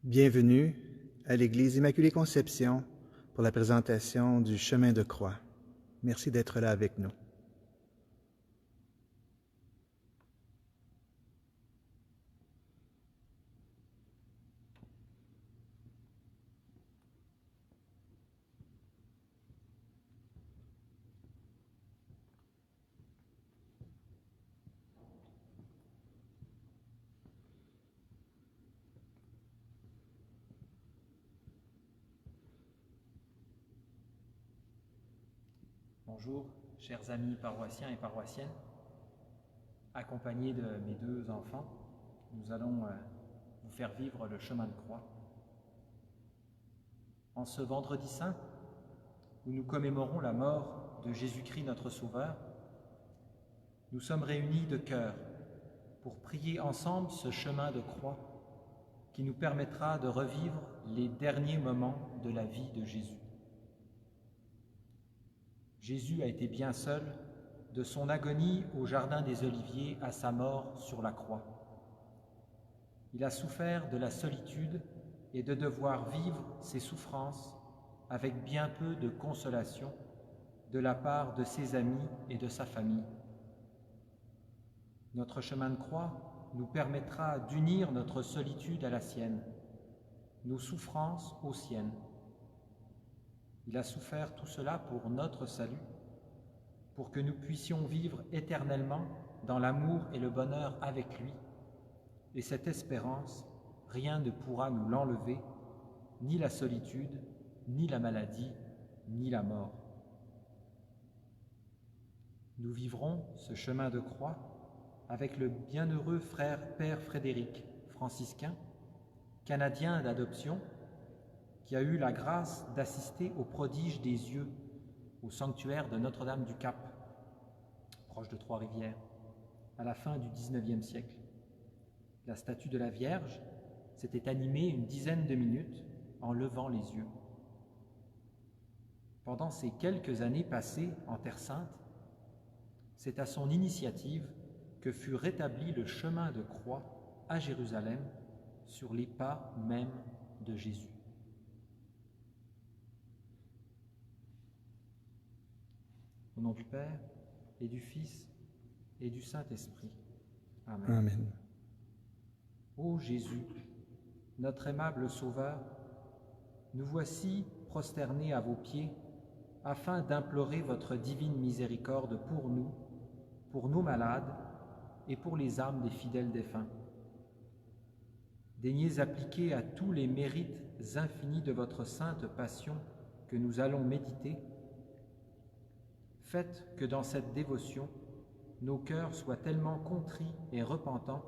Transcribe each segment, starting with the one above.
Bienvenue à l'Église Immaculée Conception pour la présentation du chemin de croix. Merci d'être là avec nous. Bonjour, chers amis paroissiens et paroissiennes. Accompagnés de mes deux enfants, nous allons vous faire vivre le chemin de croix. En ce vendredi saint, où nous commémorons la mort de Jésus-Christ notre Sauveur, nous sommes réunis de cœur pour prier ensemble ce chemin de croix qui nous permettra de revivre les derniers moments de la vie de Jésus. Jésus a été bien seul de son agonie au Jardin des Oliviers à sa mort sur la croix. Il a souffert de la solitude et de devoir vivre ses souffrances avec bien peu de consolation de la part de ses amis et de sa famille. Notre chemin de croix nous permettra d'unir notre solitude à la sienne, nos souffrances aux siennes. Il a souffert tout cela pour notre salut, pour que nous puissions vivre éternellement dans l'amour et le bonheur avec lui. Et cette espérance, rien ne pourra nous l'enlever, ni la solitude, ni la maladie, ni la mort. Nous vivrons ce chemin de croix avec le bienheureux frère Père Frédéric, franciscain, canadien d'adoption, qui a eu la grâce d'assister au prodige des yeux au sanctuaire de Notre-Dame-du-Cap, proche de Trois-Rivières, à la fin du XIXe siècle. La statue de la Vierge s'était animée une dizaine de minutes en levant les yeux. Pendant ces quelques années passées en Terre Sainte, c'est à son initiative que fut rétabli le chemin de croix à Jérusalem sur les pas même de Jésus. Au nom du Père, et du Fils, et du Saint-Esprit. Amen. Amen. Ô Jésus, notre aimable Sauveur, nous voici prosternés à vos pieds, afin d'implorer votre divine miséricorde pour nos malades, et pour les âmes des fidèles défunts. Daignez appliquer à tous les mérites infinis de votre sainte passion que nous allons méditer. Faites que dans cette dévotion, nos cœurs soient tellement contrits et repentants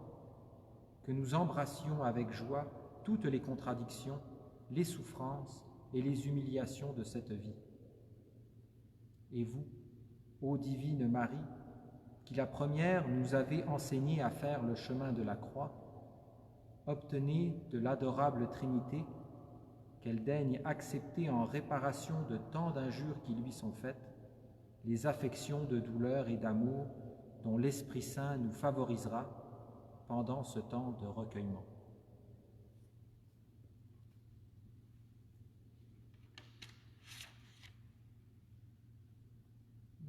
que nous embrassions avec joie toutes les contradictions, les souffrances et les humiliations de cette vie. Et vous, ô divine Marie, qui la première nous avez enseigné à faire le chemin de la croix, obtenez de l'adorable Trinité qu'elle daigne accepter en réparation de tant d'injures qui lui sont faites les affections de douleur et d'amour dont l'Esprit Saint nous favorisera pendant ce temps de recueillement.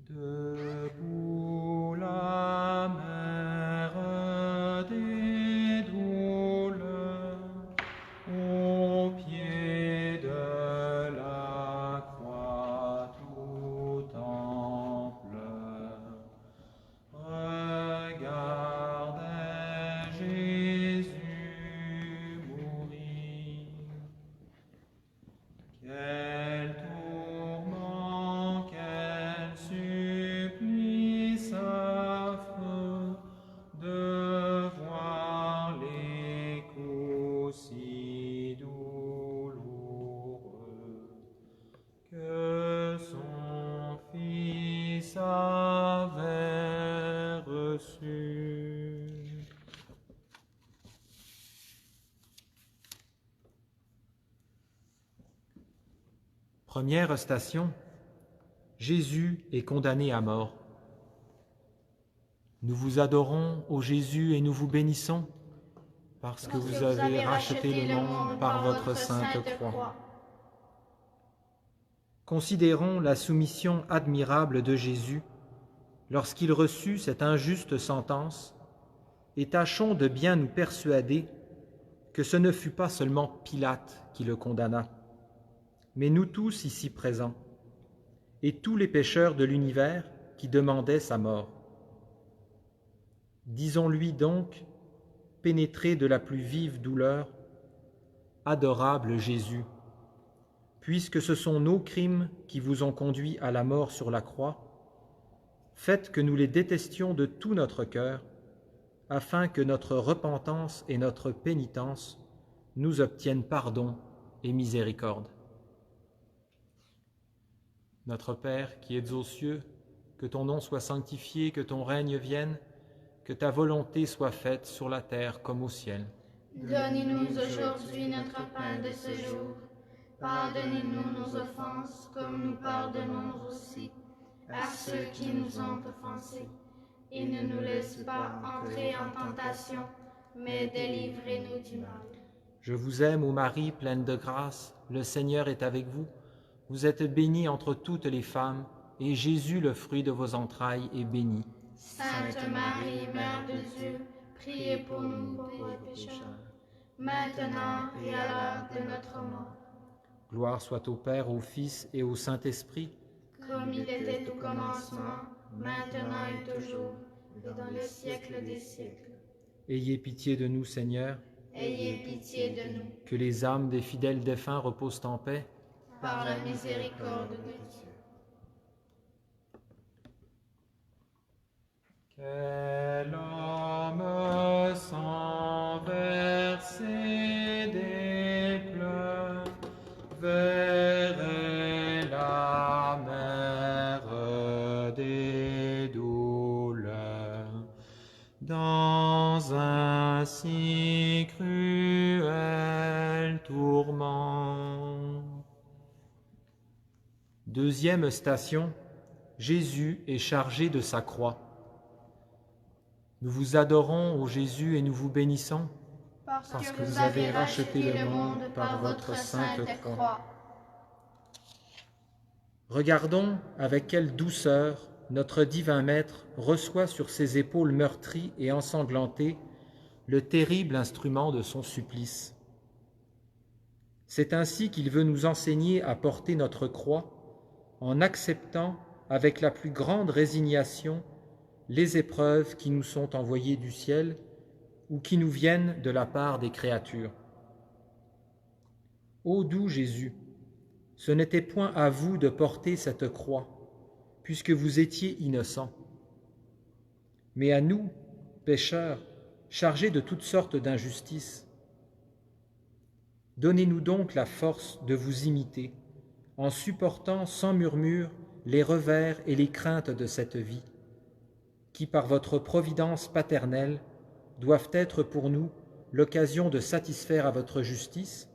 Debout la mère des douleurs, au pied de la croix tout en pleurs, regardez Jésus mourir. Quel tourment, quel supplice affreux de voir les coups si douloureux que son Fils avait reçus. Première station, Jésus est condamné à mort. Nous vous adorons, ô Jésus, et nous vous bénissons, parce que vous avez racheté le monde par votre sainte croix. Considérons la soumission admirable de Jésus lorsqu'il reçut cette injuste sentence et tâchons de bien nous persuader que ce ne fut pas seulement Pilate qui le condamna, mais nous tous ici présents et tous les pécheurs de l'univers qui demandaient sa mort. Disons-lui donc, pénétré de la plus vive douleur, « Adorable Jésus, puisque ce sont nos crimes qui vous ont conduit à la mort sur la croix, faites que nous les détestions de tout notre cœur, afin que notre repentance et notre pénitence nous obtiennent pardon et miséricorde. Notre Père qui es aux cieux, que ton nom soit sanctifié, que ton règne vienne, que ta volonté soit faite sur la terre comme au ciel. Donne-nous aujourd'hui notre pain de ce jour. Pardonnez-nous nos offenses, comme nous pardonnons aussi à ceux qui nous ont offensés. Et ne nous laisse pas entrer en tentation, mais délivrez-nous du mal. Je vous aime, ô Marie, pleine de grâce, le Seigneur est avec vous. Vous êtes bénie entre toutes les femmes, et Jésus, le fruit de vos entrailles, est béni. Sainte Marie, Mère de Dieu, priez pour nous pauvres pécheurs, maintenant et à l'heure de notre mort. Gloire soit au Père, au Fils et au Saint-Esprit, comme il était au commencement, maintenant et toujours, et dans les siècles des siècles. Ayez pitié de nous, Seigneur. Ayez pitié de nous. Que les âmes des fidèles défunts reposent en paix. Par la miséricorde de Dieu. Quel homme sans verser des pleurs verrait la mer des douleurs dans un si cruel tourment. Deuxième station, Jésus est chargé de sa croix. Nous vous adorons, ô Jésus, et nous vous bénissons, parce que vous avez racheté le monde par votre sainte croix. Regardons avec quelle douceur notre divin Maître reçoit sur ses épaules meurtries et ensanglantées le terrible instrument de son supplice. C'est ainsi qu'il veut nous enseigner à porter notre croix en acceptant avec la plus grande résignation les épreuves qui nous sont envoyées du ciel ou qui nous viennent de la part des créatures. Ô doux Jésus, ce n'était point à vous de porter cette croix, puisque vous étiez innocent, mais à nous, pécheurs, chargés de toutes sortes d'injustices. Donnez-nous donc la force de vous imiter, en supportant sans murmure les revers et les craintes de cette vie, qui, par votre providence paternelle, doivent être pour nous l'occasion de satisfaire à votre justice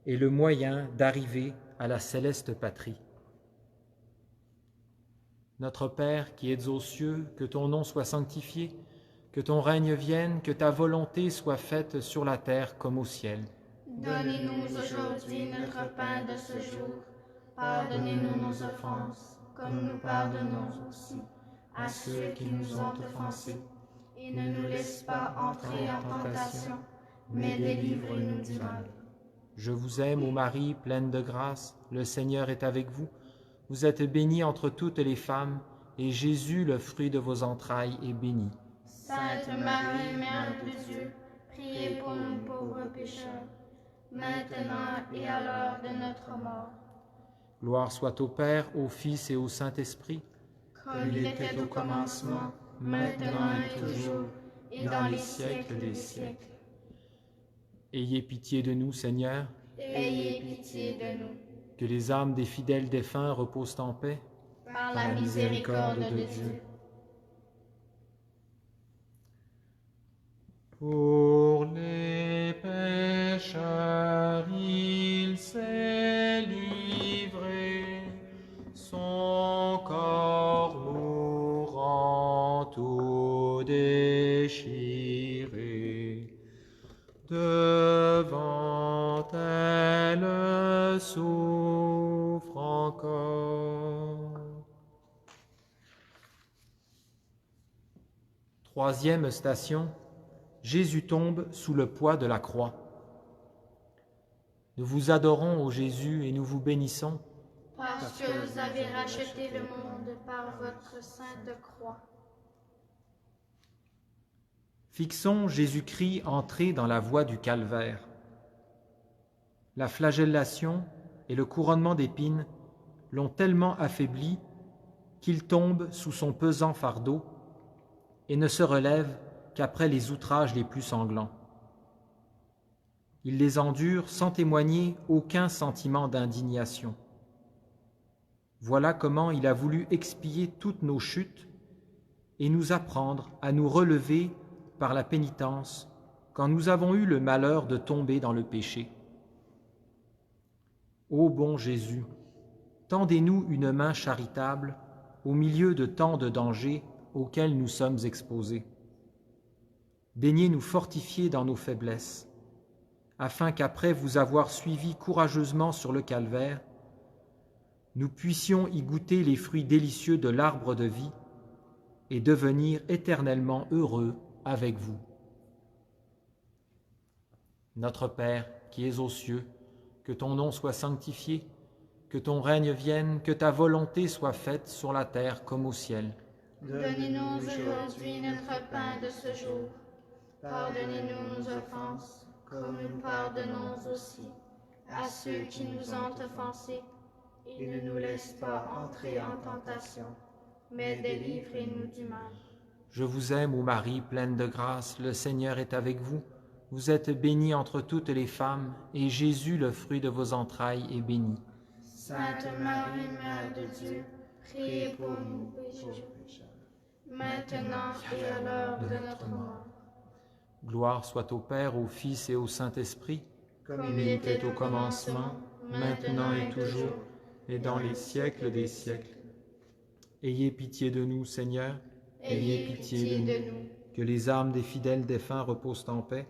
et le moyen d'arriver à la céleste patrie. Notre Père qui es aux cieux, que ton nom soit sanctifié, que ton règne vienne, que ta volonté soit faite sur la terre comme au ciel. Donnez-nous aujourd'hui notre pain de ce jour. Pardonnez-nous nos offenses, comme nous pardonnons aussi à ceux qui nous ont offensés, et ne nous laisse pas entrer en tentation, mais délivre-nous du mal. Je vous aime, ô Marie, pleine de grâce, le Seigneur est avec vous. Vous êtes bénie entre toutes les femmes, et Jésus, le fruit de vos entrailles, est béni. Sainte Marie, Mère de Dieu, priez pour nous pauvres pécheurs, maintenant et à l'heure de notre mort. Gloire soit au Père, au Fils et au Saint-Esprit, comme il était au commencement, maintenant et toujours, et dans les siècles des siècles. Ayez pitié de nous, Seigneur. Ayez pitié de nous. Que les âmes des fidèles défunts reposent en paix. Par la miséricorde de Dieu. Pour les pécheurs, il s'est livré, son corps mourant tout déchiré. De Troisième station, Jésus tombe sous le poids de la croix. Nous vous adorons, ô Jésus, et nous vous bénissons, parce que vous avez racheté le monde par votre sainte croix. Fixons Jésus-Christ entré dans la voie du calvaire. La flagellation et le couronnement d'épines l'ont tellement affaibli qu'il tombe sous son pesant fardeau et ne se relève qu'après les outrages les plus sanglants. Il les endure sans témoigner aucun sentiment d'indignation. Voilà comment il a voulu expier toutes nos chutes et nous apprendre à nous relever par la pénitence quand nous avons eu le malheur de tomber dans le péché. Ô bon Jésus, tendez-nous une main charitable au milieu de tant de dangers auxquels nous sommes exposés. Daignez nous fortifier dans nos faiblesses, afin qu'après vous avoir suivis courageusement sur le calvaire, nous puissions y goûter les fruits délicieux de l'arbre de vie et devenir éternellement heureux avec vous. Notre Père, qui es aux cieux, que ton nom soit sanctifié, que ton règne vienne, que ta volonté soit faite sur la terre comme au ciel. Donnez-nous aujourd'hui notre pain de ce jour. Pardonnez-nous nos offenses, comme nous pardonnons aussi à ceux qui nous ont offensés. Et ne nous laisse pas entrer en tentation, mais délivrez-nous du mal. Je vous aime, ô Marie, pleine de grâce, le Seigneur est avec vous. Vous êtes bénie entre toutes les femmes, et Jésus, le fruit de vos entrailles, est béni. Sainte Marie, Mère de Dieu, priez pour nous pécheurs, maintenant et à l'heure de notre mort. Gloire soit au Père, au Fils et au Saint-Esprit, comme il était au commencement, maintenant et toujours, et dans les siècles des siècles. Ayez pitié de nous, Seigneur. Ayez pitié de nous. Que les âmes des fidèles défunts reposent en paix,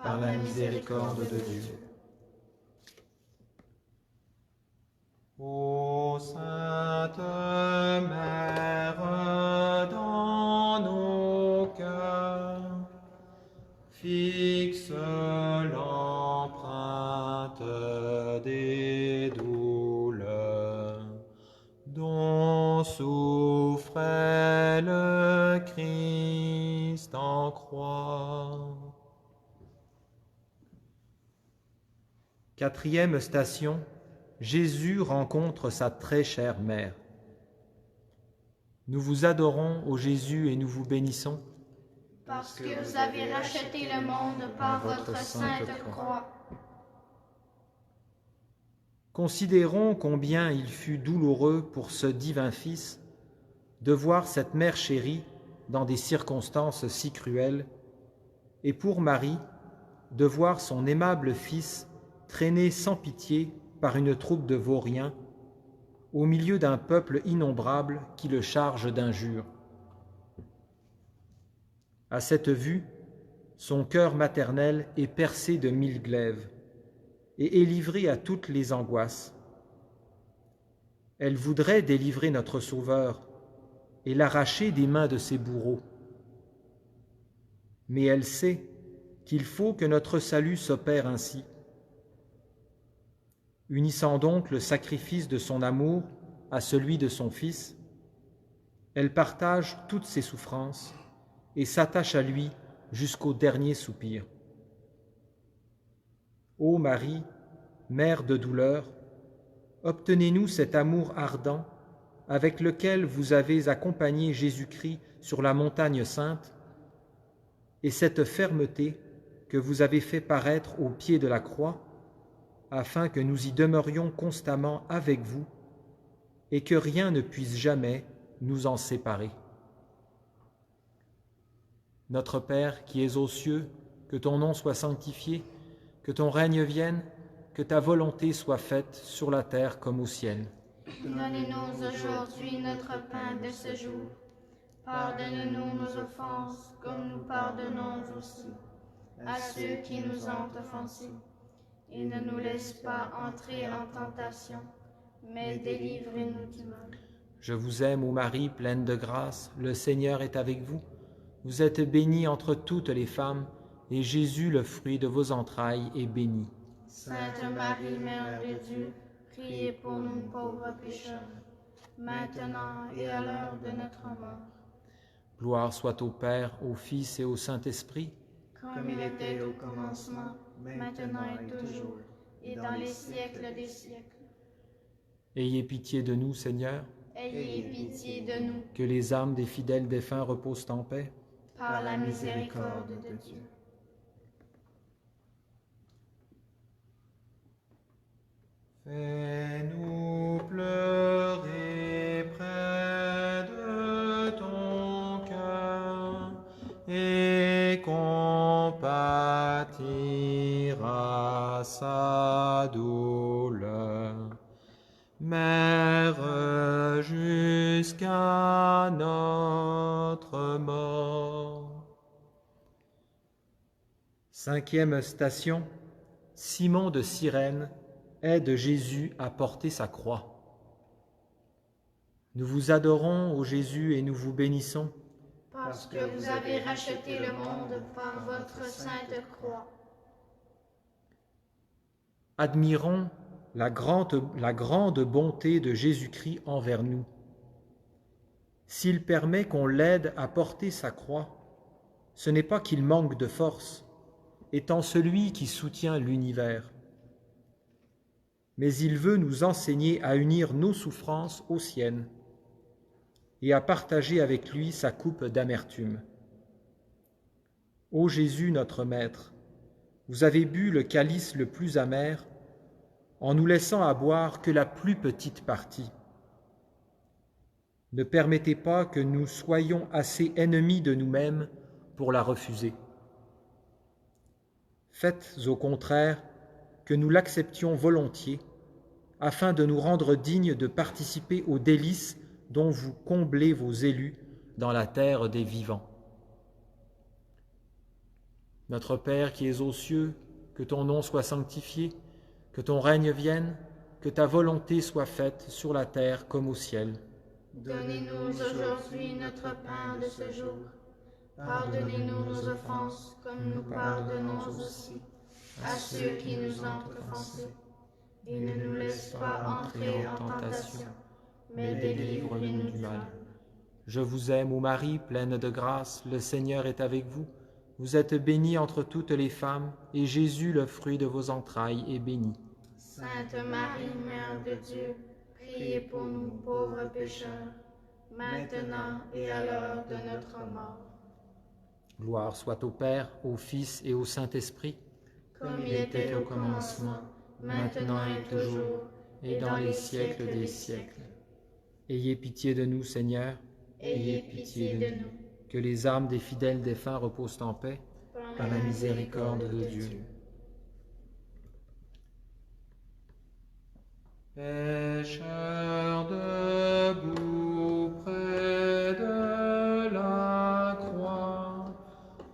par la miséricorde de Dieu. Ô Sainte Mère, dans nos cœurs, fixe l'empreinte des douleurs dont souffrait le Christ en croix. Quatrième station, Jésus rencontre sa très chère mère. Nous vous adorons, ô Jésus, et nous vous bénissons, parce que vous avez racheté le monde par votre sainte croix. Considérons combien il fut douloureux pour ce divin Fils de voir cette mère chérie dans des circonstances si cruelles, et pour Marie de voir son aimable Fils traîné sans pitié par une troupe de vauriens au milieu d'un peuple innombrable qui le charge d'injures. À cette vue, son cœur maternel est percé de 1000 glaives et est livré à toutes les angoisses. Elle voudrait délivrer notre Sauveur et l'arracher des mains de ses bourreaux. Mais elle sait qu'il faut que notre salut s'opère ainsi. Unissant donc le sacrifice de son amour à celui de son Fils, elle partage toutes ses souffrances et s'attache à lui jusqu'au dernier soupir. Ô Marie, mère de douleur, obtenez-nous cet amour ardent avec lequel vous avez accompagné Jésus-Christ sur la montagne sainte et cette fermeté que vous avez fait paraître au pied de la croix, afin que nous y demeurions constamment avec vous et que rien ne puisse jamais nous en séparer. Notre Père qui es aux cieux, que ton nom soit sanctifié, que ton règne vienne, que ta volonté soit faite sur la terre comme au ciel. Donnez-nous aujourd'hui notre pain de ce jour. Pardonnez-nous nos offenses, comme nous pardonnons aussi à ceux qui nous ont offensés. Et ne nous laisse pas entrer en tentation, mais délivre-nous du mal. Je vous aime, ô Marie, pleine de grâce, le Seigneur est avec vous. Vous êtes bénie entre toutes les femmes, et Jésus, le fruit de vos entrailles, est béni. Sainte Marie, Mère de Dieu, priez pour nous pauvres pécheurs, maintenant et à l'heure de notre mort. Gloire soit au Père, au Fils et au Saint-Esprit, comme il était au commencement, maintenant et toujours, et dans les siècles des siècles. Ayez pitié de nous, Seigneur. Ayez pitié de nous, Que les âmes des fidèles défunts reposent en paix. par la miséricorde de Dieu. Fais-nous pleurer près de ton cœur et compatir à sa douleur. Mère jusqu'à notre mort. 5e station, Simon de Cyrène aide Jésus à porter sa croix. Nous vous adorons, ô Jésus, et nous vous bénissons. Parce que vous avez racheté le monde par votre sainte croix. Admirons la grande bonté de Jésus-Christ envers nous. S'il permet qu'on l'aide à porter sa croix, ce n'est pas qu'il manque de force, étant celui qui soutient l'univers. Mais il veut nous enseigner à unir nos souffrances aux siennes et à partager avec lui sa coupe d'amertume. Ô Jésus, notre Maître, vous avez bu le calice le plus amer en nous laissant à boire que la plus petite partie. Ne permettez pas que nous soyons assez ennemis de nous-mêmes pour la refuser. Faites au contraire que nous l'acceptions volontiers, afin de nous rendre dignes de participer aux délices dont vous comblez vos élus dans la terre des vivants. Notre Père qui es aux cieux, que ton nom soit sanctifié, que ton règne vienne, que ta volonté soit faite sur la terre comme au ciel. Donnez-nous aujourd'hui notre pain de ce jour. Pardonnez-nous nos offenses, comme nous pardonnons aussi à ceux qui nous ont offensés. Et ne nous laisse pas entrer en tentation, mais délivre-nous du mal. Je vous aime, ô Marie, pleine de grâce, le Seigneur est avec vous. Vous êtes bénie entre toutes les femmes, et Jésus, le fruit de vos entrailles, est béni. Sainte Marie, Mère de Dieu, priez pour nous pauvres pécheurs, maintenant et à l'heure de notre mort. Gloire soit au Père, au Fils et au Saint-Esprit, comme il était au commencement, maintenant et toujours, et dans les siècles des siècles. Ayez pitié de nous, Seigneur. Ayez pitié de nous. Que les âmes des fidèles défunts reposent en paix, par la miséricorde de Dieu. Pécheurs debout près de la croix,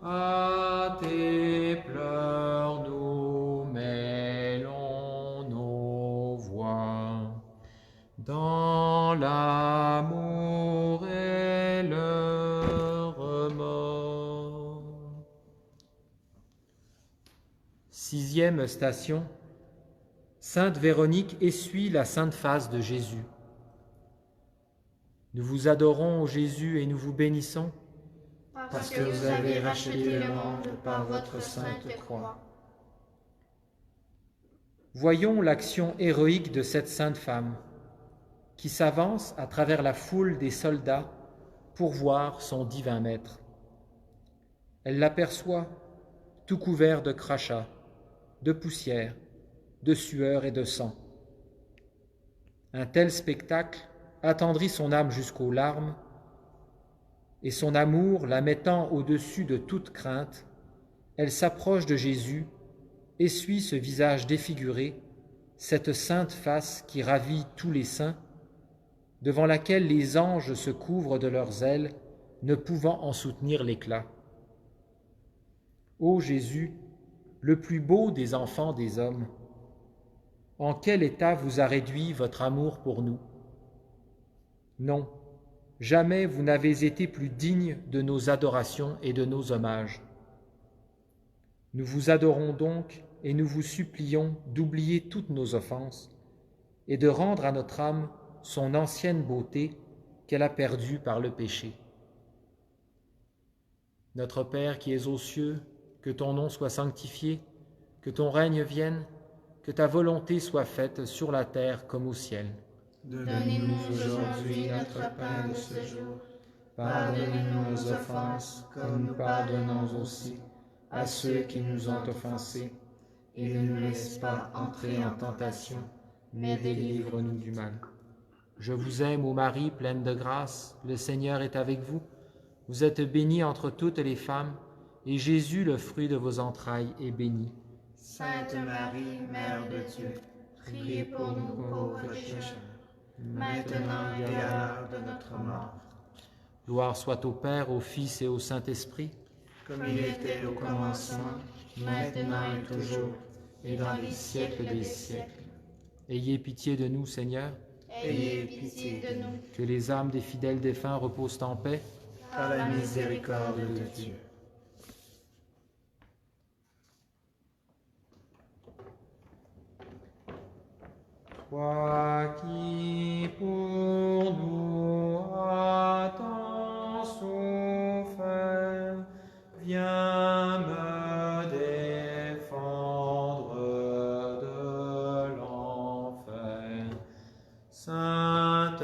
à tes pleurs nous mêlons nos voix. Dans l'amour et le remords. 6e station, Sainte Véronique essuie la sainte face de Jésus. Nous vous adorons, ô Jésus, et nous vous bénissons, parce que vous avez racheté le monde par votre sainte croix. Voyons l'action héroïque de cette sainte femme, qui s'avance à travers la foule des soldats pour voir son divin maître. Elle l'aperçoit tout couvert de crachats, de poussière, de sueur et de sang. Un tel spectacle attendrit son âme jusqu'aux larmes, et son amour la mettant au-dessus de toute crainte, elle s'approche de Jésus, essuie ce visage défiguré, cette sainte face qui ravit tous les saints, devant laquelle les anges se couvrent de leurs ailes, ne pouvant en soutenir l'éclat. Ô Jésus, le plus beau des enfants des hommes, en quel état vous a réduit votre amour pour nous? Non, Jamais vous n'avez été plus digne de nos adorations et de nos hommages. Nous vous adorons donc et nous vous supplions d'oublier toutes nos offenses et de rendre à notre âme son ancienne beauté qu'elle a perdue par le péché. Notre Père qui es aux cieux, que ton nom soit sanctifié, que ton règne vienne, que ta volonté soit faite sur la terre comme au ciel. Donnez-nous aujourd'hui notre pain de ce jour. Pardonnez-nous nos offenses, comme nous pardonnons aussi à ceux qui nous ont offensés. Et ne nous laisse pas entrer en tentation, mais délivre-nous du mal. Je vous aime, ô Marie, pleine de grâce, le Seigneur est avec vous. Vous êtes bénie entre toutes les femmes, et Jésus, le fruit de vos entrailles, est béni. Sainte Marie, Mère de Dieu, priez pour nous pauvres pécheurs, maintenant et à l'heure de notre mort. Gloire soit au Père, au Fils et au Saint-Esprit, comme il était au commencement, maintenant et toujours, et dans les siècles des siècles. Ayez pitié de nous, Seigneur. Ayez pitié de nous, Que les âmes des fidèles défunts reposent en paix. par la miséricorde de Dieu. Toi qui pour nous as tant souffert, viens me défendre de l'enfer. Sainte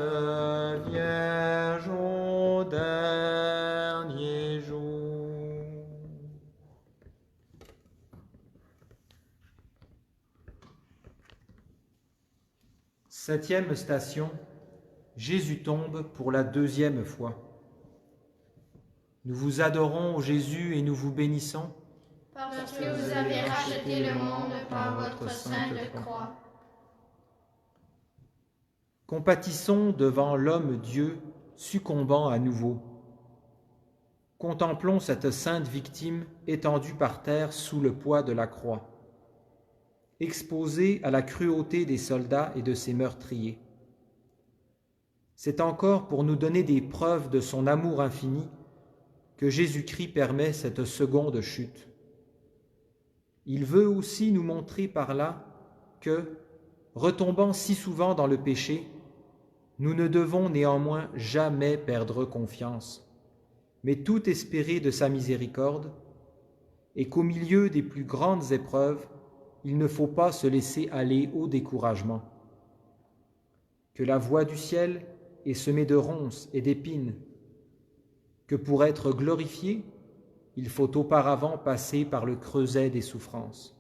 Vierge au dernier jour. Septième station, Jésus tombe pour la deuxième fois. Nous vous adorons, ô Jésus, et nous vous bénissons. Parce que vous avez racheté le monde par votre sainte croix. Compatissons devant l'homme-Dieu succombant à nouveau. Contemplons cette sainte victime étendue par terre sous le poids de la croix, exposée à la cruauté des soldats et de ses meurtriers. C'est encore pour nous donner des preuves de son amour infini que Jésus-Christ permet cette seconde chute. Il veut aussi nous montrer par là que, retombant si souvent dans le péché, nous ne devons néanmoins jamais perdre confiance, mais tout espérer de sa miséricorde, et qu'au milieu des plus grandes épreuves, il ne faut pas se laisser aller au découragement. Que la voie du ciel est semée de ronces et d'épines, que pour être glorifié, il faut auparavant passer par le creuset des souffrances.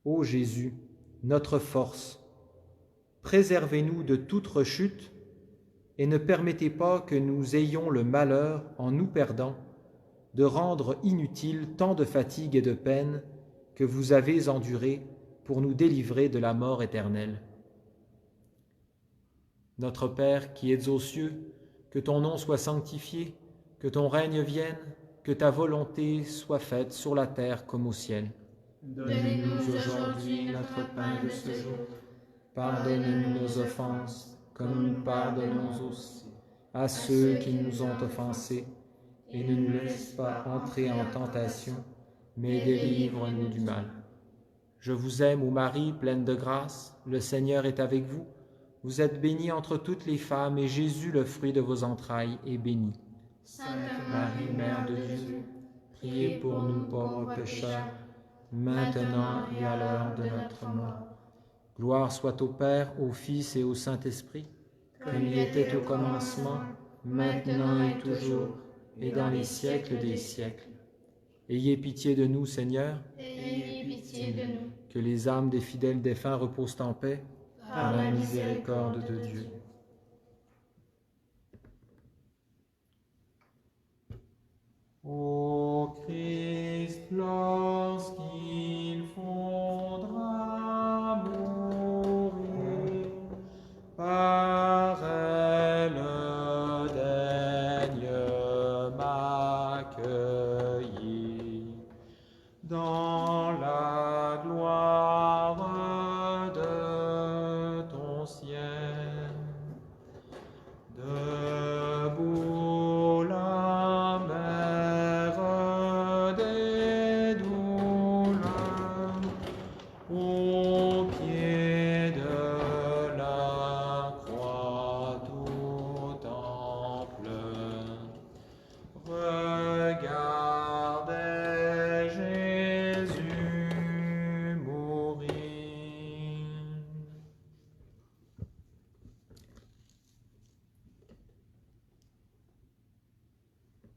Ô Jésus, notre force, préservez-nous de toute rechute et ne permettez pas que nous ayons le malheur, en nous perdant, de rendre inutile tant de fatigue et de peine que vous avez endurées pour nous délivrer de la mort éternelle. Notre Père qui es aux cieux, que ton nom soit sanctifié, que ton règne vienne, que ta volonté soit faite sur la terre comme au ciel. Donnez-nous aujourd'hui notre pain de ce jour. Pardonnez-nous nos offenses, comme nous pardonnons aussi à ceux qui nous ont offensés, et ne nous laisse pas entrer en tentation, mais délivre-nous du mal. Je vous aime, ô Marie, pleine de grâce, le Seigneur est avec vous. Vous êtes bénie entre toutes les femmes, et Jésus, le fruit de vos entrailles, est béni. Sainte Marie, Mère de Dieu, Priez pour nous pauvres pécheurs, maintenant et à l'heure de notre mort. Gloire soit au Père, au Fils et au Saint-Esprit, comme il était au commencement, maintenant et toujours, et dans les siècles des siècles. Ayez pitié de nous, Seigneur, ayez pitié de nous, que les âmes des fidèles défunts reposent en paix, par la miséricorde de Dieu. Ô Christ, lorsqu'il faudra mourir, par elle daigne m'accueillir dans la gloire de ton ciel.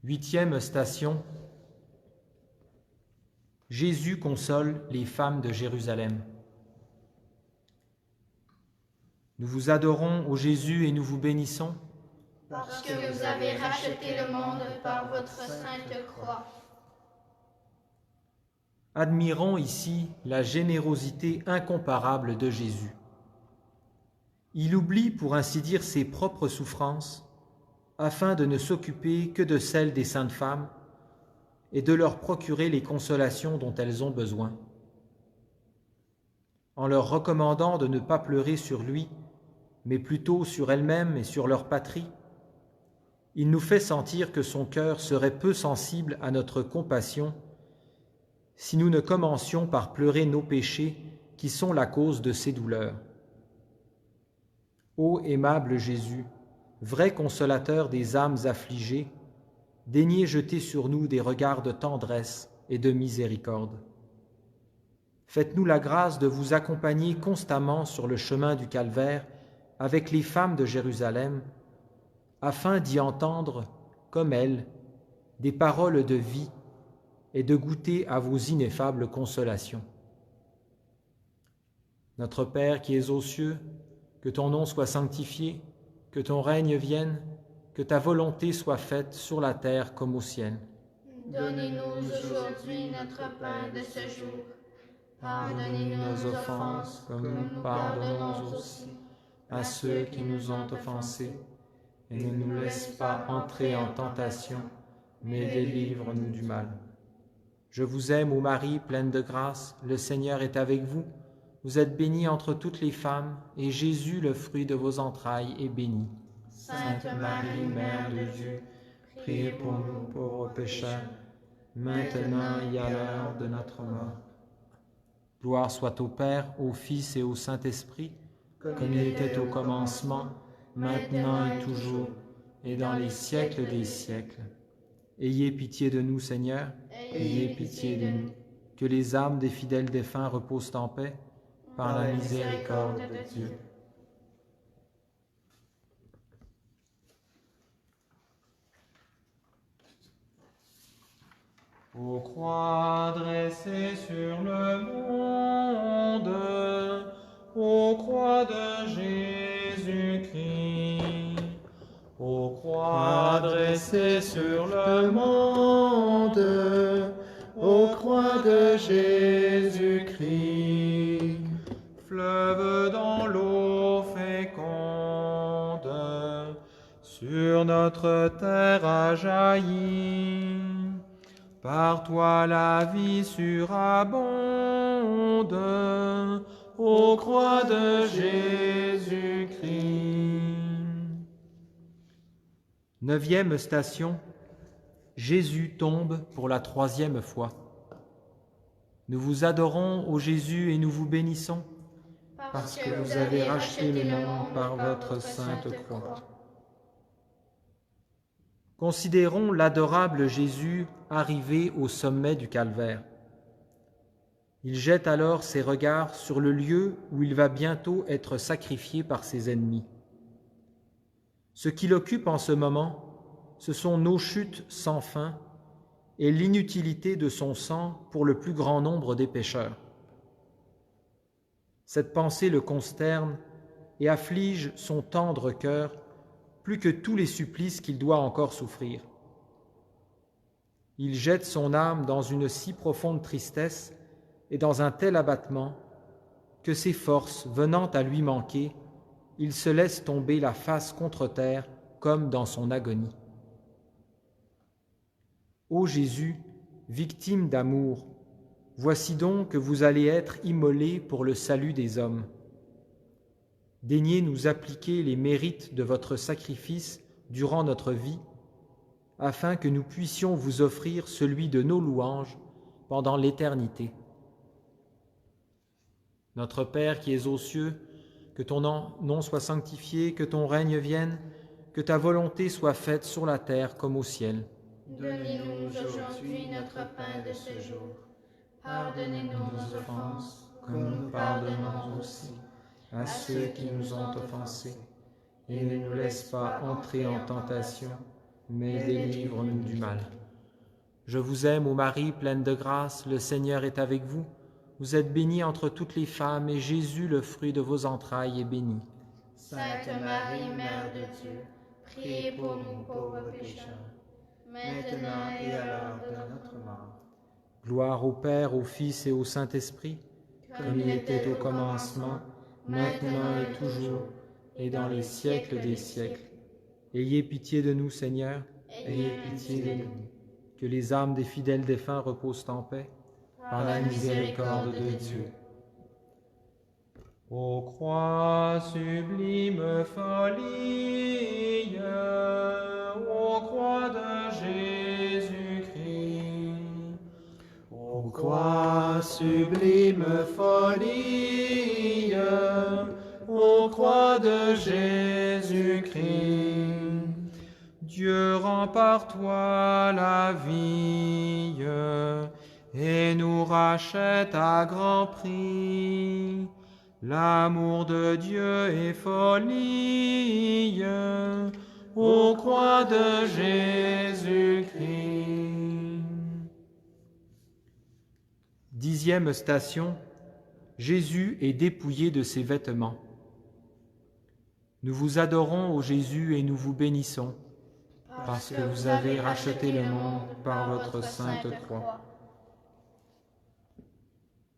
8e station. Jésus console les femmes de Jérusalem. Nous vous adorons, ô Jésus, et nous vous bénissons. Parce que vous avez racheté le monde par votre sainte croix. Admirons ici la générosité incomparable de Jésus. Il oublie, pour ainsi dire, ses propres souffrances, afin de ne s'occuper que de celles des saintes femmes et de leur procurer les consolations dont elles ont besoin. En leur recommandant de ne pas pleurer sur lui, mais plutôt sur elles-mêmes et sur leur patrie, il nous fait sentir que son cœur serait peu sensible à notre compassion si nous ne commencions par pleurer nos péchés qui sont la cause de ces douleurs. Ô aimable Jésus, vrai consolateur des âmes affligées, daignez jeter sur nous des regards de tendresse et de miséricorde. Faites-nous la grâce de vous accompagner constamment sur le chemin du calvaire avec les femmes de Jérusalem, afin d'y entendre, comme elles, des paroles de vie et de goûter à vos ineffables consolations. Notre Père qui es aux cieux, que ton nom soit sanctifié, que ton règne vienne, que ta volonté soit faite sur la terre comme au ciel. Donnez-nous aujourd'hui notre pain de ce jour. Pardonnez-nous nos offenses, comme nous pardonnons aussi à ceux qui nous ont offensés, et ne nous laisse pas entrer en tentation, mais délivre-nous du mal. Je vous aime, ô Marie, pleine de grâce, le Seigneur est avec vous. Vous êtes bénie entre toutes les femmes, et Jésus, le fruit de vos entrailles, est béni. Sainte Marie, Mère de Dieu, Priez pour nous pauvres pécheurs, maintenant et à l'heure de notre mort. Gloire soit au Père, au Fils et au Saint-Esprit, comme il était au commencement, maintenant et toujours, et dans les siècles des siècles. Ayez pitié de nous, Seigneur, ayez pitié de nous. Que les âmes des fidèles défunts reposent en paix, par la miséricorde de Dieu. Ô croix dressée sur le monde, ô croix de Jésus-Christ, ô croix dressée sur le monde, ô croix de Jésus-Christ, fleuve dans l'eau féconde, sur notre terre a jailli. Par toi la vie surabonde, ô croix de Jésus-Christ. 9e station, Jésus tombe pour la 3e fois. Nous vous adorons, ô Jésus, et nous vous bénissons, parce que vous avez racheté le monde par votre sainte croix. Considérons l'adorable Jésus arrivé au sommet du calvaire. Il jette alors ses regards sur le lieu où il va bientôt être sacrifié par ses ennemis. Ce qui l'occupe en ce moment, ce sont nos chutes sans fin et l'inutilité de son sang pour le plus grand nombre des pécheurs. Cette pensée le consterne et afflige son tendre cœur plus que tous les supplices qu'il doit encore souffrir. Il jette son âme dans une si profonde tristesse et dans un tel abattement que ses forces venant à lui manquer, il se laisse tomber la face contre terre comme dans son agonie. Ô Jésus, victime d'amour, voici donc que vous allez être immolé pour le salut des hommes. Daignez nous appliquer les mérites de votre sacrifice durant notre vie, afin que nous puissions vous offrir celui de nos louanges pendant l'éternité. Notre Père qui es aux cieux, que ton nom soit sanctifié, que ton règne vienne, que ta volonté soit faite sur la terre comme au ciel. Donnez-nous aujourd'hui notre pain de ce jour. Pardonnez-nous nos offenses, comme nous pardonnons aussi à ceux qui nous ont offensés, et ne nous laisse pas entrer en tentation, mais délivre-nous du mal. Je vous aime, ô Marie, pleine de grâce, le Seigneur est avec vous. Vous êtes bénie entre toutes les femmes, et Jésus, le fruit de vos entrailles, est béni. Sainte Marie, Mère de Dieu, priez pour nous pauvres pécheurs, maintenant et à l'heure de notre mort. Gloire au Père, au Fils et au Saint-Esprit, comme il était au commencement, maintenant et toujours, et dans les siècles des siècles. Ayez pitié de nous, Seigneur, ayez pitié de nous. Que les âmes des fidèles défunts reposent en paix, par la miséricorde de Dieu. Ô croix sublime folie, ô croix de Jésus-Christ, Ô croix sublime folie, ô croix de Jésus-Christ, Dieu rend par toi la vie et nous rachète à grand prix. L'amour de Dieu est folie, ô croix de Jésus-Christ. 10e station, Jésus est dépouillé de ses vêtements. Nous vous adorons, ô Jésus, et nous vous bénissons, parce que vous avez racheté le monde par votre sainte croix.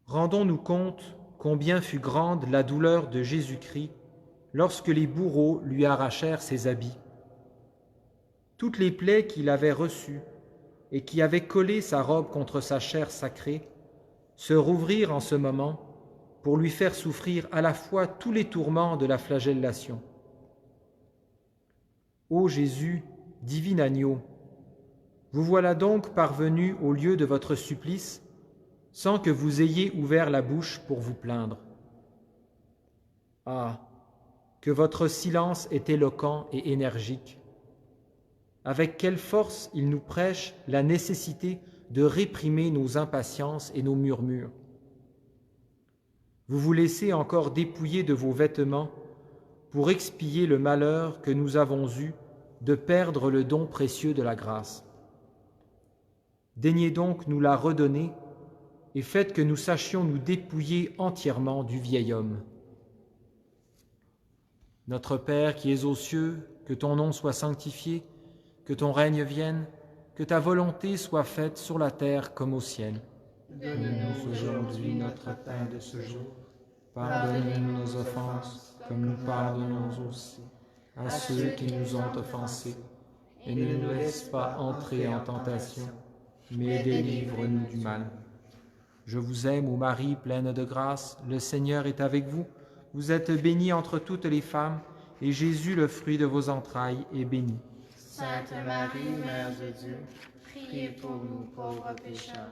Rendons-nous compte combien fut grande la douleur de Jésus-Christ lorsque les bourreaux lui arrachèrent ses habits. Toutes les plaies qu'il avait reçues et qui avaient collé sa robe contre sa chair sacrée se rouvrirent en ce moment pour lui faire souffrir à la fois tous les tourments de la flagellation. Ô Jésus, divin agneau, vous voilà donc parvenu au lieu de votre supplice sans que vous ayez ouvert la bouche pour vous plaindre. Ah, que votre silence est éloquent et énergique. Avec quelle force il nous prêche la nécessité de réprimer nos impatiences et nos murmures. Vous vous laissez encore dépouiller de vos vêtements pour expier le malheur que nous avons eu de perdre le don précieux de la grâce. Daignez donc nous la redonner et faites que nous sachions nous dépouiller entièrement du vieil homme. Notre Père qui es aux cieux, que ton nom soit sanctifié, que ton règne vienne, que ta volonté soit faite sur la terre comme au ciel. Donne-nous aujourd'hui notre pain de ce jour. Pardonne-nous nos offenses, comme nous pardonnons aussi à ceux qui nous ont offensés, et ne nous laisse pas entrer en tentation, mais délivre-nous du mal. Je vous aime, ô Marie, pleine de grâce, le Seigneur est avec vous. Vous êtes bénie entre toutes les femmes, et Jésus, le fruit de vos entrailles, est béni. Sainte Marie, Mère de Dieu, priez pour nous pauvres pécheurs,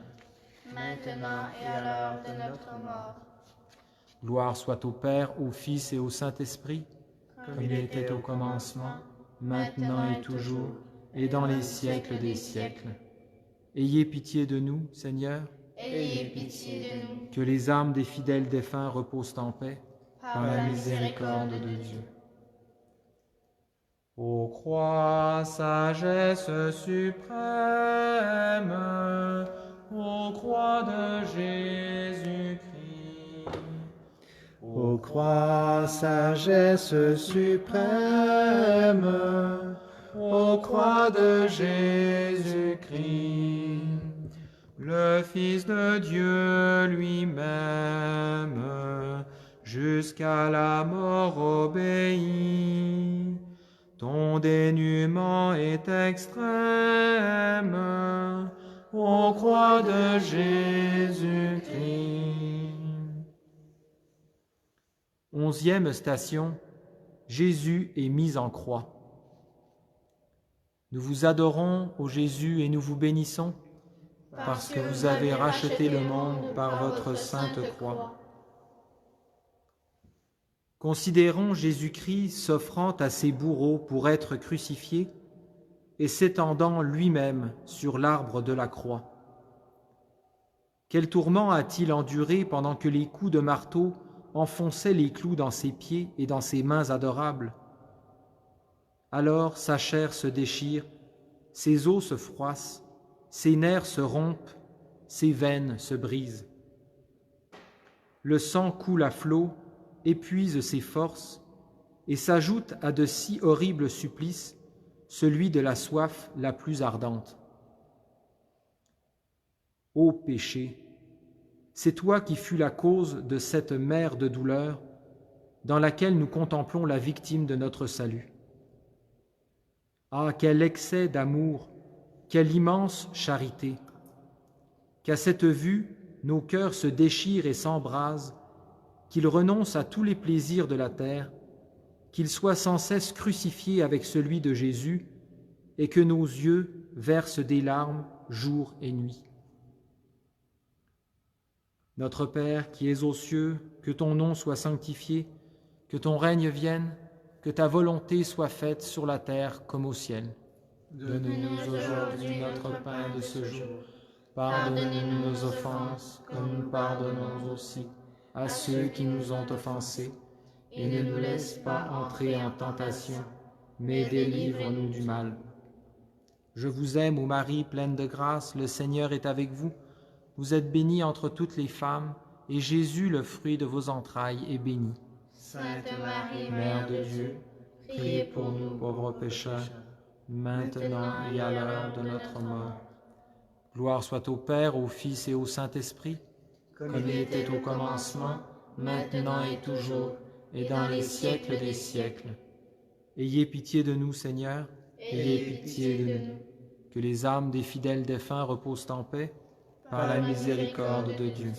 maintenant et à l'heure de notre mort. Gloire soit au Père, au Fils et au Saint-Esprit, comme il était au commencement, maintenant et toujours, et dans les siècles des siècles. Ayez pitié de nous, Seigneur. Ayez pitié de nous. Que les âmes des fidèles défunts reposent en paix, par la miséricorde de Dieu. Ô croix, sagesse suprême, ô croix de Jésus-Christ. Ô croix, sagesse suprême, ô croix de Jésus-Christ. Le Fils de Dieu lui-même, jusqu'à la mort obéit. Ton dénuement est extrême, ô croix de Jésus-Christ. 11e station, Jésus est mis en croix. Nous vous adorons, ô Jésus, et nous vous bénissons, parce que vous avez racheté le monde par votre sainte croix. Considérons Jésus-Christ s'offrant à ses bourreaux pour être crucifié et s'étendant lui-même sur l'arbre de la croix. Quel tourment a-t-il enduré pendant que les coups de marteau enfonçaient les clous dans ses pieds et dans ses mains adorables? Alors sa chair se déchire ses os se froissent, ses nerfs se rompent, ses veines se brisent. Le sang coule à flots, épuise ses forces, et s'ajoute à de si horribles supplices celui de la soif la plus ardente. Ô péché, c'est toi qui fus la cause de cette mer de douleur dans laquelle nous contemplons la victime de notre salut. Ah, quel excès d'amour, quelle immense charité, qu'à cette vue, nos cœurs se déchirent et s'embrasent, qu'ils renoncent à tous les plaisirs de la terre, qu'ils soient sans cesse crucifiés avec celui de Jésus, et que nos yeux versent des larmes jour et nuit. Notre Père qui es aux cieux, que ton nom soit sanctifié, que ton règne vienne, que ta volonté soit faite sur la terre comme au ciel. Donne-nous aujourd'hui notre pain de ce jour. Pardonne-nous nos offenses, comme nous pardonnons aussi à ceux qui nous ont offensés. Et ne nous laisse pas entrer en tentation, mais délivre-nous du mal. Je vous aime, ô Marie, pleine de grâce, le Seigneur est avec vous. Vous êtes bénie entre toutes les femmes, et Jésus, le fruit de vos entrailles, est béni. Sainte Marie, Mère de Dieu, priez pour nous pauvres pécheurs, maintenant et à l'heure de notre mort. Gloire soit au Père, au Fils et au Saint-Esprit, comme il était au commencement, maintenant et toujours, et dans les siècles des siècles. Ayez pitié de nous, Seigneur. Ayez pitié de nous. Que les âmes des fidèles défunts reposent en paix, par la miséricorde de Dieu.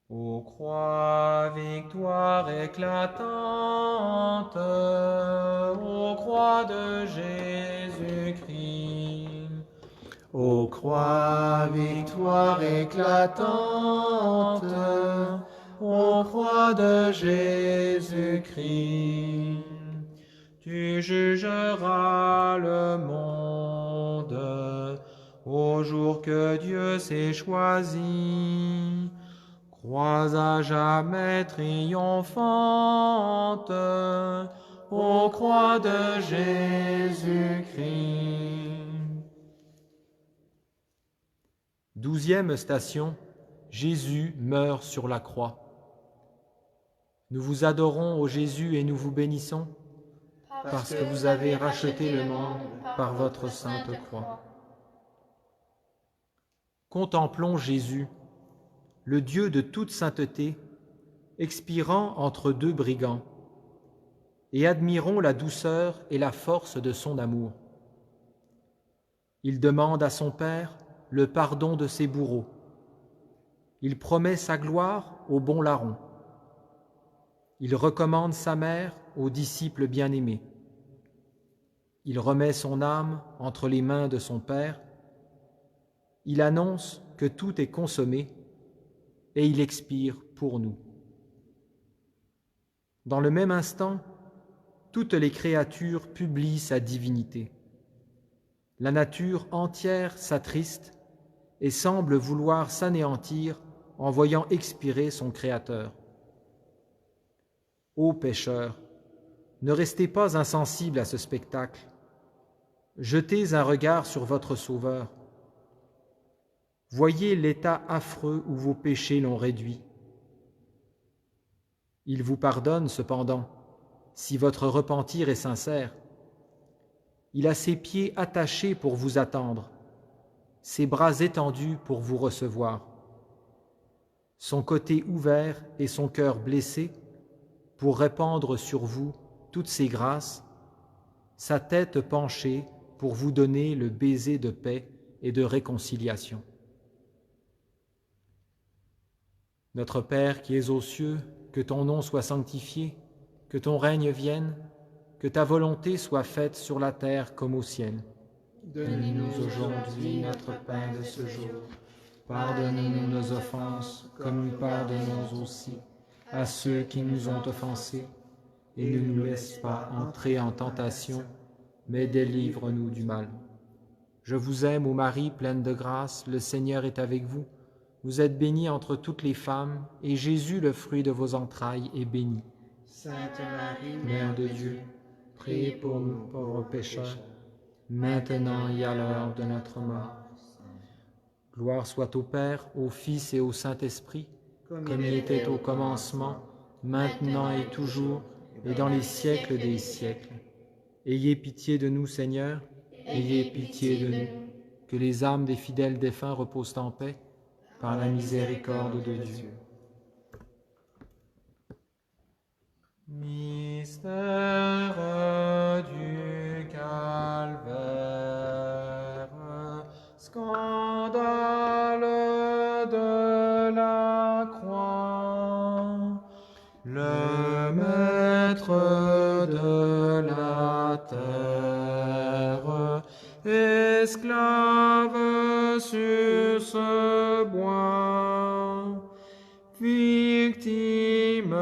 Ô croix, victoire éclatante, ô croix de Jésus-Christ. Ô croix, victoire éclatante, ô croix de Jésus-Christ. Tu jugeras le monde au jour que Dieu s'est choisi. Croix à jamais triomphante, ô croix de Jésus-Christ. 12e station, Jésus meurt sur la croix. Nous vous adorons, ô Jésus, et nous vous bénissons, parce que vous avez racheté le monde par votre sainte croix. Contemplons Jésus, le Dieu de toute sainteté, expirant entre deux brigands, et admirons la douceur et la force de son amour. Il demande à son Père le pardon de ses bourreaux. Il promet sa gloire au bon larron. Il recommande sa mère aux disciples bien-aimés. Il remet son âme entre les mains de son Père. Il annonce que tout est consommé et il expire pour nous. Dans le même instant, toutes les créatures publient sa divinité. La nature entière s'attriste et semble vouloir s'anéantir en voyant expirer son Créateur. Ô pécheurs, ne restez pas insensibles à ce spectacle. Jetez un regard sur votre Sauveur. Voyez l'état affreux où vos péchés l'ont réduit. Il vous pardonne cependant, si votre repentir est sincère. Il a ses pieds attachés pour vous attendre, ses bras étendus pour vous recevoir, son côté ouvert et son cœur blessé pour répandre sur vous toutes ses grâces, sa tête penchée pour vous donner le baiser de paix et de réconciliation. Notre Père qui es aux cieux, que ton nom soit sanctifié, que ton règne vienne, que ta volonté soit faite sur la terre comme au ciel. Donne-nous aujourd'hui notre pain de ce jour. Pardonne-nous nos offenses, comme nous pardonnons aussi à ceux qui nous ont offensés. Et ne nous laisse pas entrer en tentation, mais délivre-nous du mal. Je vous aime, ô Marie, pleine de grâce, le Seigneur est avec vous. Vous êtes bénie entre toutes les femmes, et Jésus, le fruit de vos entrailles, est béni. Sainte Marie, Mère de Dieu, priez pour nous pauvres pécheurs, maintenant et à l'heure de notre mort. Gloire soit au Père, au Fils et au Saint-Esprit, comme il était au commencement, maintenant et toujours, et dans les siècles des siècles. Ayez pitié de nous, Seigneur, ayez pitié de nous. Que les âmes des fidèles défunts reposent en paix, par la miséricorde de Dieu. Mystère du calvaire, scandale de la croix, le maître de la terre, esclave sur ce bois, victime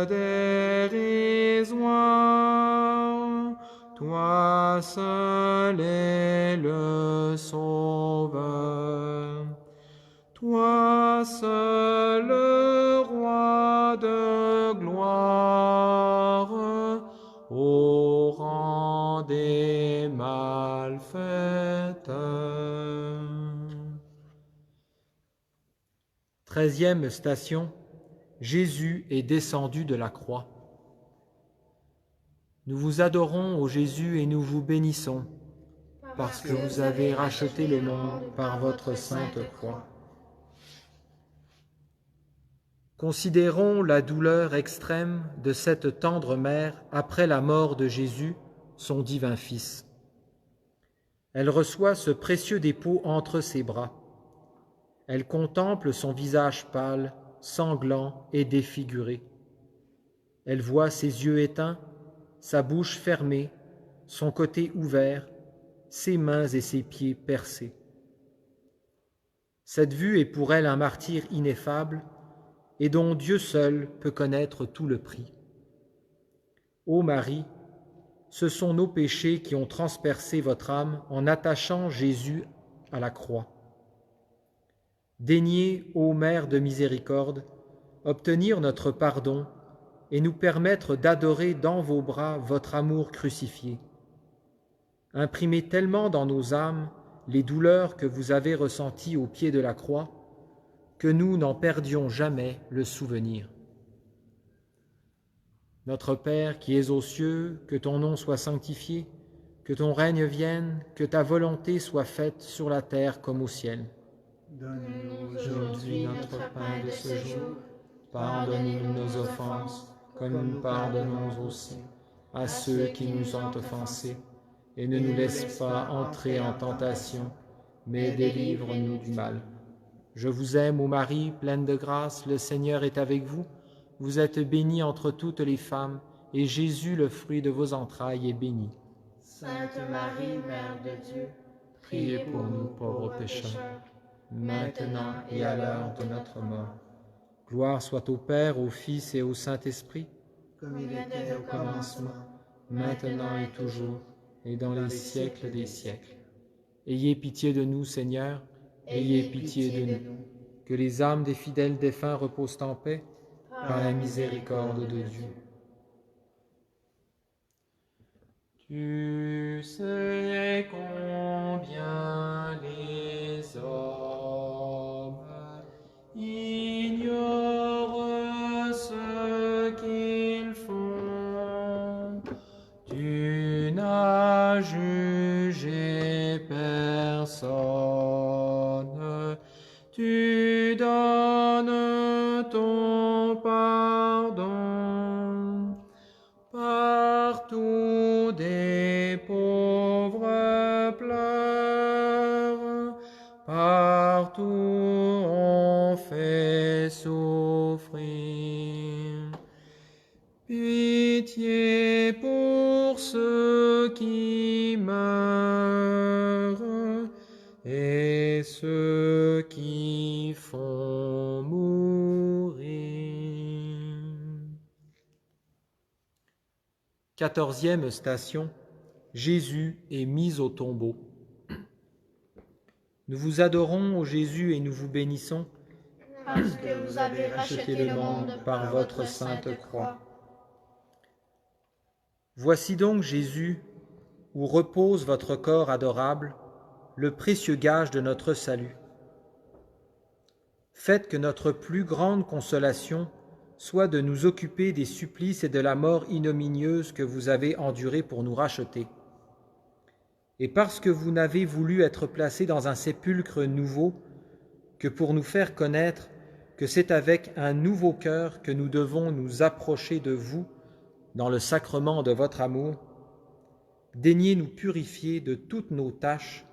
dérisoire, toi seul es le Sauveur, toi seul le Roi de gloire, au rang des malfaiteurs. 13e station, Jésus est descendu de la croix. Nous vous adorons, ô Jésus, et nous vous bénissons, parce que vous avez racheté le monde par votre sainte croix. Considérons la douleur extrême de cette tendre mère après la mort de Jésus, son divin Fils. Elle reçoit ce précieux dépôt entre ses bras. Elle contemple son visage pâle, sanglant et défiguré. Elle voit ses yeux éteints, sa bouche fermée, son côté ouvert, ses mains et ses pieds percés. Cette vue est pour elle un martyre ineffable et dont Dieu seul peut connaître tout le prix. Ô Marie, ce sont nos péchés qui ont transpercé votre âme en attachant Jésus à la croix. Daignez, ô Mère de miséricorde, obtenir notre pardon et nous permettre d'adorer dans vos bras votre amour crucifié. Imprimez tellement dans nos âmes les douleurs que vous avez ressenties au pied de la croix, que nous n'en perdions jamais le souvenir. Notre Père qui es aux cieux, que ton nom soit sanctifié, que ton règne vienne, que ta volonté soit faite sur la terre comme au ciel. donne-nous aujourd'hui notre pain de ce jour. Pardonne-nous nos offenses, comme nous pardonnons aussi à ceux qui nous ont offensés, et ne nous laisse pas entrer en tentation, mais délivre-nous du mal. Je vous aime, ô Marie, pleine de grâce, le Seigneur est avec vous. Vous êtes bénie entre toutes les femmes, et Jésus, le fruit de vos entrailles, est béni. Sainte Marie, Mère de Dieu, Priez pour nous pauvres pécheurs, maintenant et à l'heure de notre mort. Gloire soit au Père, au Fils et au Saint-Esprit, comme il était au commencement, maintenant et toujours, et dans les siècles des siècles. Ayez pitié de nous, Seigneur, ayez pitié de nous. Que les âmes des fidèles défunts reposent en paix, par la miséricorde de Dieu. Tu sais combien les hommes ignorent ce qu'ils font. Tu n'as jugé personne. Tu donnes ton pardon. Partout des pauvres pleurent, partout on fait souffrir. Pitié pour ceux qui meurent et ceux qui font mourir. 14e station, Jésus est mis au tombeau. Nous vous adorons, ô Jésus, et nous vous bénissons, parce que vous avez racheté le monde par votre sainte croix. Voici donc Jésus, où repose votre corps adorable, le précieux gage de notre salut. Faites que notre plus grande consolation soit de nous occuper des supplices et de la mort ignominieuse que vous avez endurée pour nous racheter. Et parce que vous n'avez voulu être placés dans un sépulcre nouveau que pour nous faire connaître que c'est avec un nouveau cœur que nous devons nous approcher de vous dans le sacrement de votre amour, daignez nous purifier de toutes nos tâches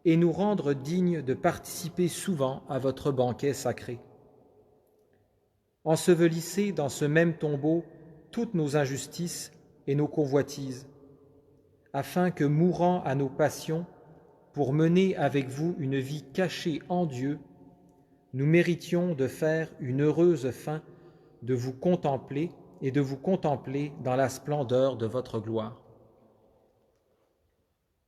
et nous rendre dignes de participer souvent à votre banquet sacré. Ensevelissez dans ce même tombeau toutes nos injustices et nos convoitises, afin que, mourant à nos passions, pour mener avec vous une vie cachée en Dieu, nous méritions de faire une heureuse fin de vous contempler et de vous contempler dans la splendeur de votre gloire.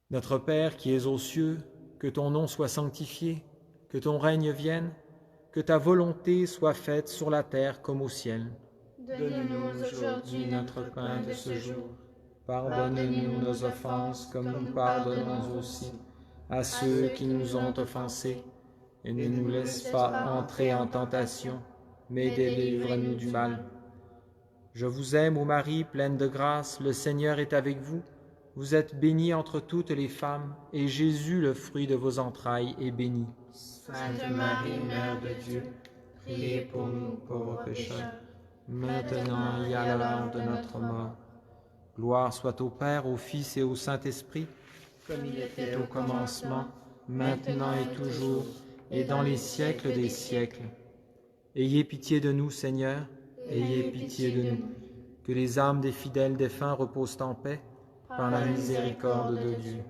Notre Père qui es aux cieux, que ton nom soit sanctifié, que ton règne vienne, que ta volonté soit faite sur la terre comme au ciel. Donne-nous aujourd'hui notre pain de ce jour. Pardonne-nous nos offenses comme nous pardonnons aussi à ceux qui nous ont offensés, et ne nous laisse pas entrer en tentation, mais délivre-nous du mal. Je vous aime, ô Marie, pleine de grâce, le Seigneur est avec vous. Vous êtes bénie entre toutes les femmes, et Jésus, le fruit de vos entrailles, est béni. Sainte Marie, Mère de Dieu, priez pour nous pauvres pécheurs, maintenant et à l'heure de notre mort. Gloire soit au Père, au Fils et au Saint-Esprit, comme il était au commencement, maintenant et toujours, et dans les siècles des siècles. Ayez pitié de nous, Seigneur, ayez pitié de nous. Que les âmes des fidèles défunts reposent en paix, par la miséricorde de Dieu.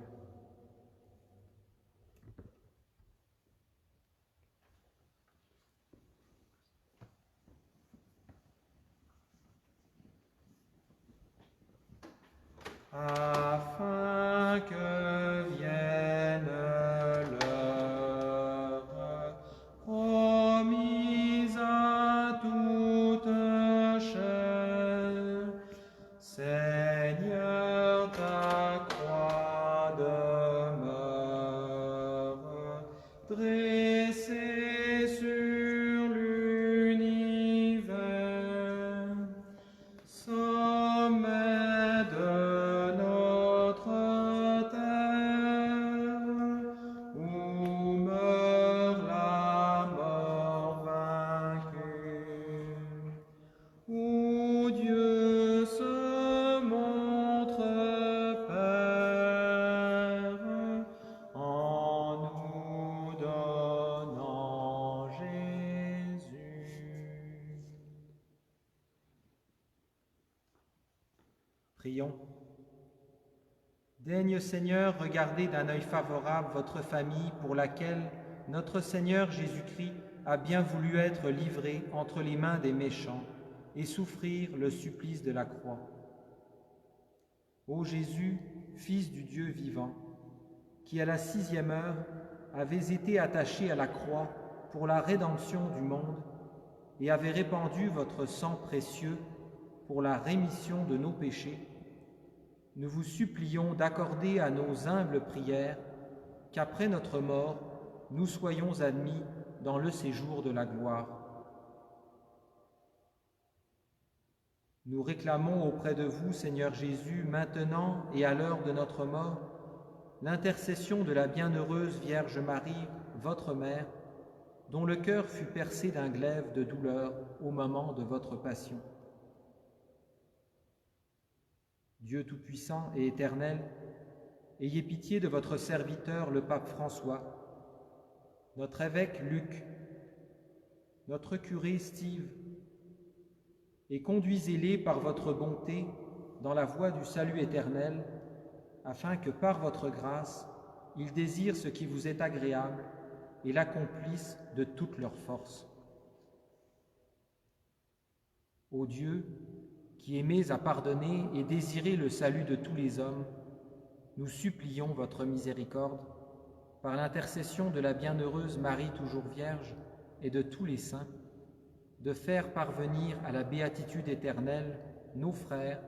Afin que vienne l'heure promise à toute chair, Seigneur, ta croix demeure dressée sur l'univers, sommet de notre terre, où meurt la mort vaincue, où Dieu se montre Père, en nous donnant Jésus. Prions. Daigne, Seigneur, regarder d'un œil favorable votre famille pour laquelle notre Seigneur Jésus-Christ a bien voulu être livré entre les mains des méchants et souffrir le supplice de la croix. Ô Jésus, Fils du Dieu vivant, qui à la 6e heure avez été attaché à la croix pour la rédemption du monde et avez répandu votre sang précieux pour la rémission de nos péchés, nous vous supplions d'accorder à nos humbles prières qu'après notre mort, nous soyons admis dans le séjour de la gloire. Nous réclamons auprès de vous, Seigneur Jésus, maintenant et à l'heure de notre mort, l'intercession de la bienheureuse Vierge Marie, votre Mère, dont le cœur fut percé d'un glaive de douleur au moment de votre passion. Dieu Tout-Puissant et Éternel, ayez pitié de votre serviteur, le pape François, notre évêque Luc, notre curé Steve, et conduisez-les par votre bonté dans la voie du salut éternel, afin que par votre grâce, ils désirent ce qui vous est agréable et l'accomplissent de toute leur force. Ô Dieu, qui aimez à pardonner et désirez le salut de tous les hommes, nous supplions votre miséricorde, par l'intercession de la bienheureuse Marie toujours Vierge et de tous les saints, de faire parvenir à la béatitude éternelle nos frères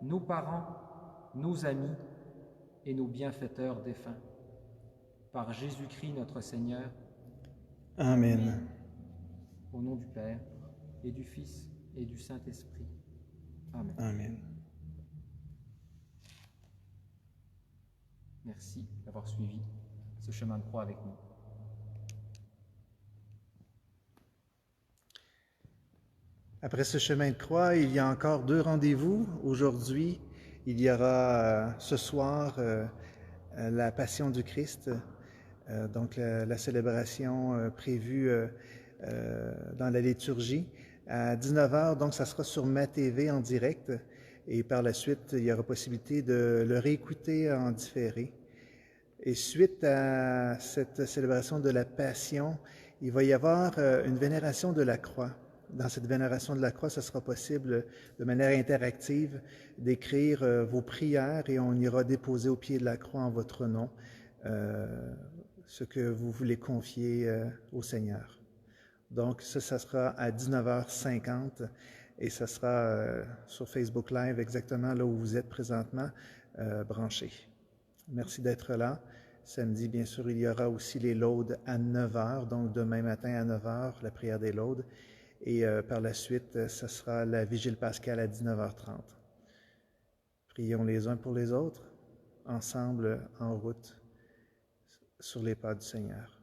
nos parents, nos amis et nos bienfaiteurs défunts. Par Jésus-Christ notre Seigneur, Amen. au nom du Père, et du Fils, et du Saint-Esprit. Amen. Amen. Merci d'avoir suivi ce chemin de croix avec nous. Après ce chemin de croix, il y a encore 2 rendez-vous. Aujourd'hui, il y aura ce soir la Passion du Christ, donc la célébration prévue dans la liturgie. À 19h, donc ça sera sur Ma TV en direct. Et par la suite, il y aura possibilité de le réécouter en différé. Et suite à cette célébration de la Passion, il va y avoir une vénération de la croix. Dans cette vénération de la croix, ce sera possible de manière interactive d'écrire vos prières et on ira déposer au pied de la croix en votre nom ce que vous voulez confier au Seigneur. Donc ça sera à 19h50 et ça sera sur Facebook Live exactement là où vous êtes présentement branchés. Merci d'être là. Samedi, bien sûr, il y aura aussi les laudes à 9h, donc demain matin à 9h, la prière des laudes. Et par la suite, ce sera la vigile pascale à 19h30. Prions les uns pour les autres, ensemble, en route, sur les pas du Seigneur.